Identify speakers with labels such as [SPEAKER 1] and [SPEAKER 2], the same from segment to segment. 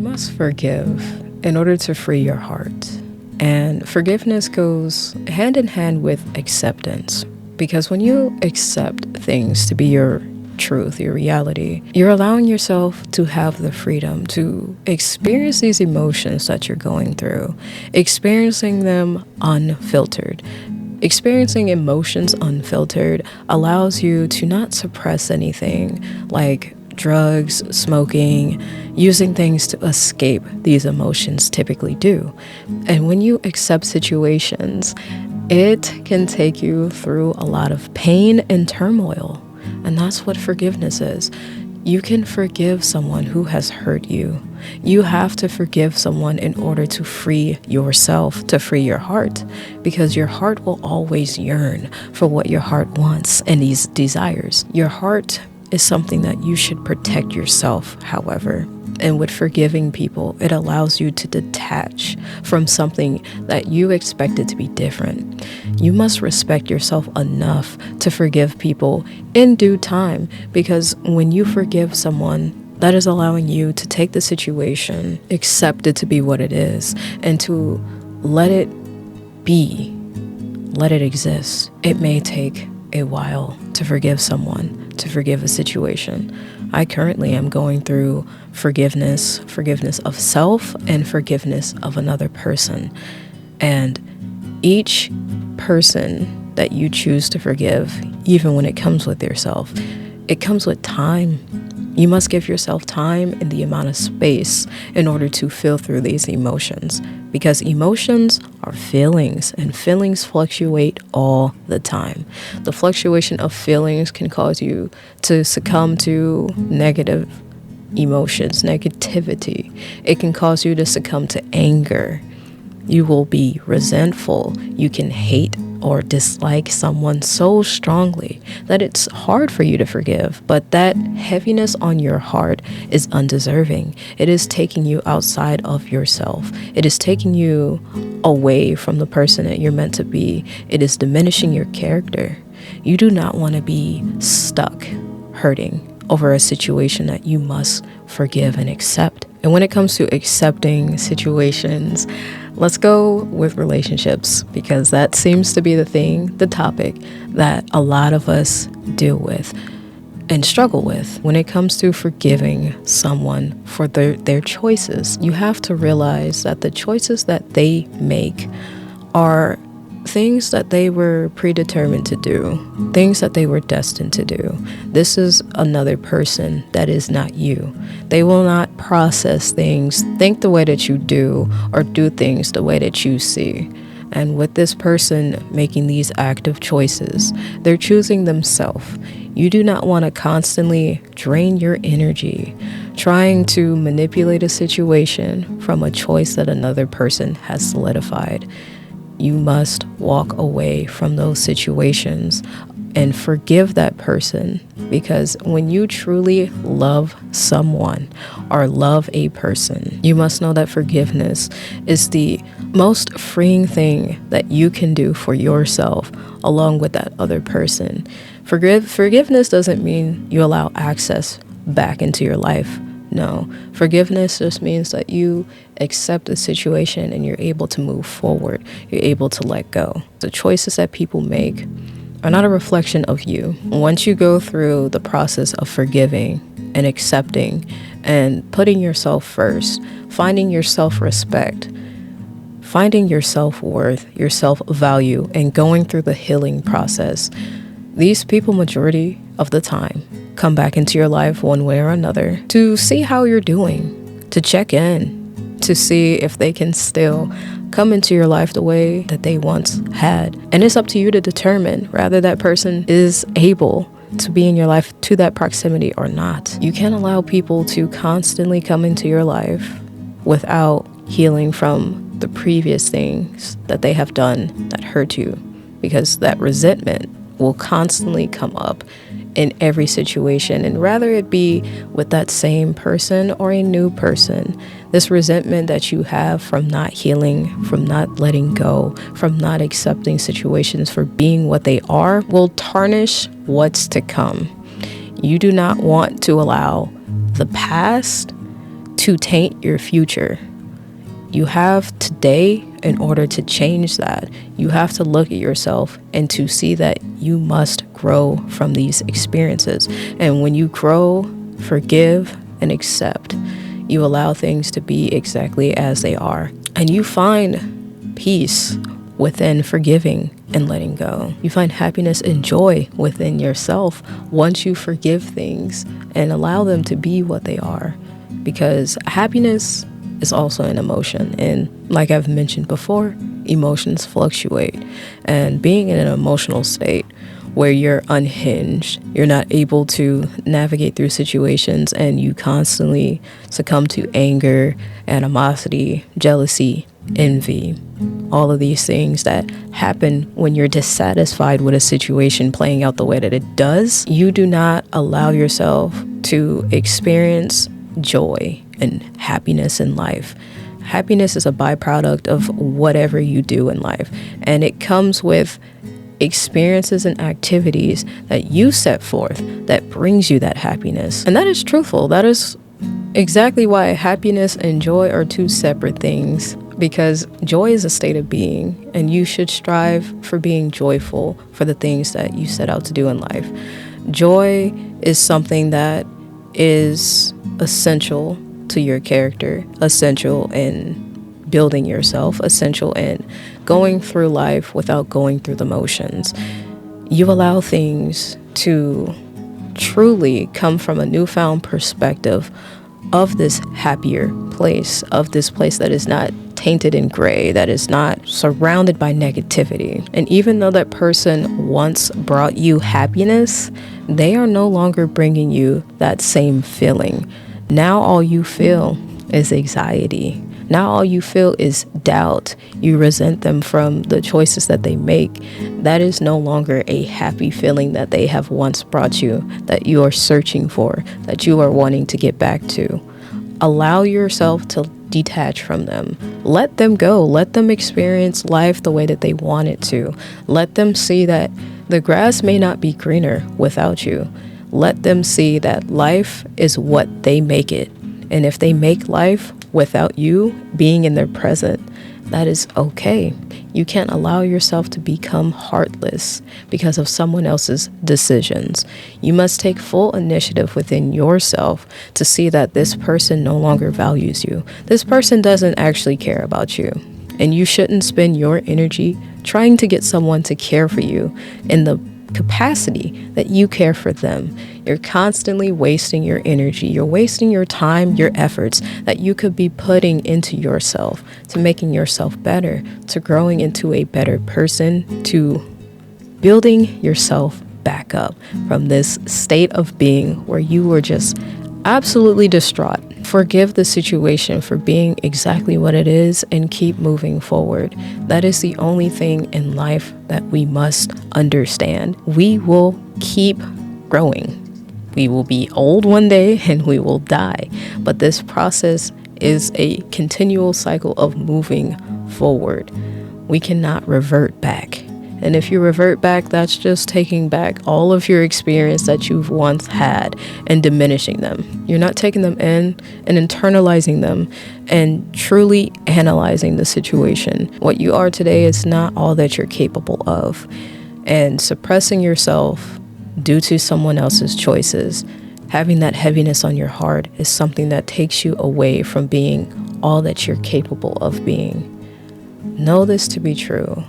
[SPEAKER 1] must forgive in order to free your heart. And forgiveness goes hand in hand with acceptance. Because when you accept things to be your truth, your reality, you're allowing yourself to have the freedom to experience these emotions that you're going through, experiencing them unfiltered. Experiencing emotions unfiltered allows you to not suppress anything like drugs, smoking, using things to escape these emotions typically do. And when you accept situations, it can take you through a lot of pain and turmoil. And that's what forgiveness is. You can forgive someone who has hurt you. You have to forgive someone in order to free yourself, to free your heart, because your heart will always yearn for what your heart wants and these desires. Your heart is something that you should protect yourself, however. And with forgiving people, it allows you to detach from something that you expected to be different. You must respect yourself enough to forgive people in due time, because when you forgive someone, that is allowing you to take the situation, accept it to be what it is, and to let it be, let it exist. It may take a while to forgive someone, to forgive a situation. I currently am going through forgiveness of self and forgiveness of another person. And each person that you choose to forgive, even when it comes with yourself, it comes with time. You must give yourself time and the amount of space in order to feel through these emotions, because emotions are feelings and feelings fluctuate all the time. The fluctuation of feelings can cause you to succumb to negative emotions, negativity. It can cause you to succumb to anger. You will be resentful. You can hate or dislike someone so strongly that it's hard for you to forgive. But that heaviness on your heart is undeserving. It is taking you outside of yourself. It is taking you away from the person that you're meant to be. It is diminishing your character. You do not want to be stuck hurting over a situation that you must forgive and accept. And when it comes to accepting situations, let's go with relationships, because that seems to be the topic that a lot of us deal with and struggle with. When it comes to forgiving someone for their choices, you have to realize that the choices that they make are things that they were predetermined to do, things that they were destined to do. This is another person that is not you. They will not process things, think the way that you do, or do things the way that you see. And with this person making these active choices, they're choosing themselves. You do not want to constantly drain your energy trying to manipulate a situation from a choice that another person has solidified. You must walk away from those situations and forgive that person, because when you truly love someone or love a person, you must know that forgiveness is the most freeing thing that you can do for yourself along with that other person. Forgiveness doesn't mean you allow access back into your life. No, forgiveness just means that you accept the situation and you're able to move forward. You're able to let go. The choices that people make are not a reflection of you. Once you go through the process of forgiving and accepting and putting yourself first, finding your self-respect, finding your self-worth, your self-value, and going through the healing process, these people, majority of the time, come back into your life one way or another to see how you're doing, to check in, to see if they can still come into your life the way that they once had. And it's up to you to determine whether that person is able to be in your life to that proximity or not. You can't allow people to constantly come into your life without healing from the previous things that they have done that hurt you, because that resentment will constantly come up in every situation, and rather it be with that same person or a new person, this resentment that you have from not healing, from not letting go, from not accepting situations for being what they are, will tarnish what's to come. You do not want to allow the past to taint your future. You have today in order to change that. You have to look at yourself and to see that you must grow from these experiences. And when you grow, forgive, and accept, you allow things to be exactly as they are. And you find peace within forgiving and letting go. You find happiness and joy within yourself once you forgive things and allow them to be what they are. Because happiness is also an emotion. And like I've mentioned before, emotions fluctuate. And being in an emotional state where you're unhinged, you're not able to navigate through situations, and you constantly succumb to anger, animosity, jealousy, envy, all of these things that happen when you're dissatisfied with a situation playing out the way that it does, you do not allow yourself to experience joy and happiness in life. Happiness is a byproduct of whatever you do in life, and it comes with experiences and activities that you set forth that brings you that happiness. And that is truthful. That is exactly why happiness and joy are two separate things, because joy is a state of being, and you should strive for being joyful for the things that you set out to do in life. Joy is something that is essential to your character, essential in building yourself, essential in going through life without going through the motions. You allow things to truly come from a newfound perspective of this happier place, of this place that is not tainted in gray, that is not surrounded by negativity. And even though that person once brought you happiness, they are no longer bringing you that same feeling. Now all you feel is anxiety. Now all you feel is doubt. You resent them from the choices that they make. That is no longer a happy feeling that they have once brought you, that you are searching for, that you are wanting to get back to. Allow yourself to detach from them. Let them go. Let them experience life the way that they want it to. Let them see that the grass may not be greener without you. Let them see that life is what they make it. And if they make life without you being in their present, that is okay. You can't allow yourself to become heartless because of someone else's decisions. You must take full initiative within yourself to see that this person no longer values you. This person doesn't actually care about you. And you shouldn't spend your energy trying to get someone to care for you in the capacity that you care for them. You're constantly wasting your energy. You're wasting your time, your efforts that you could be putting into yourself, to making yourself better, to growing into a better person, to building yourself back up from this state of being where you were just absolutely distraught. Forgive the situation for being exactly what it is and keep moving forward. That is the only thing in life that we must understand. We will keep growing. We will be old one day and we will die. But this process is a continual cycle of moving forward. We cannot revert back. And if you revert back, that's just taking back all of your experience that you've once had and diminishing them. You're not taking them in and internalizing them and truly analyzing the situation. What you are today is not all that you're capable of. And suppressing yourself due to someone else's choices, having that heaviness on your heart, is something that takes you away from being all that you're capable of being. Know this to be true.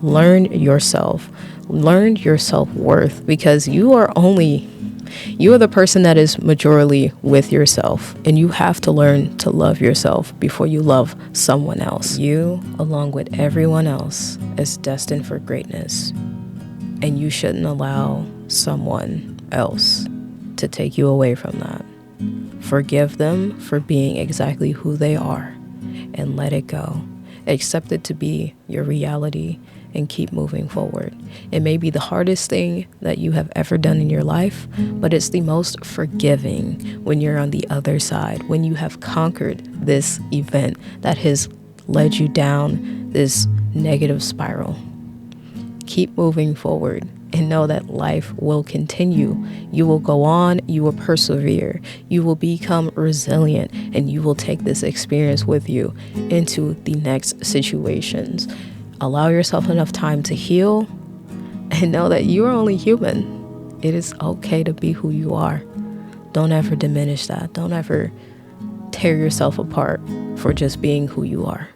[SPEAKER 1] Learn yourself. Learn your self-worth, because you are the person that is majorly with yourself, and you have to learn to love yourself before you love someone else. You, along with everyone else, is destined for greatness, and you shouldn't allow someone else to take you away from that. Forgive them for being exactly who they are and let it go. Accept it to be your reality and keep moving forward. It may be the hardest thing that you have ever done in your life, but it's the most forgiving when you're on the other side, when you have conquered this event that has led you down this negative spiral. Keep moving forward. and know that life will continue. You will go on, you will persevere, you will become resilient, and you will take this experience with you into the next situations. Allow yourself enough time to heal and know that you are only human. It is okay to be who you are. Don't ever diminish that. Don't ever tear yourself apart for just being who you are.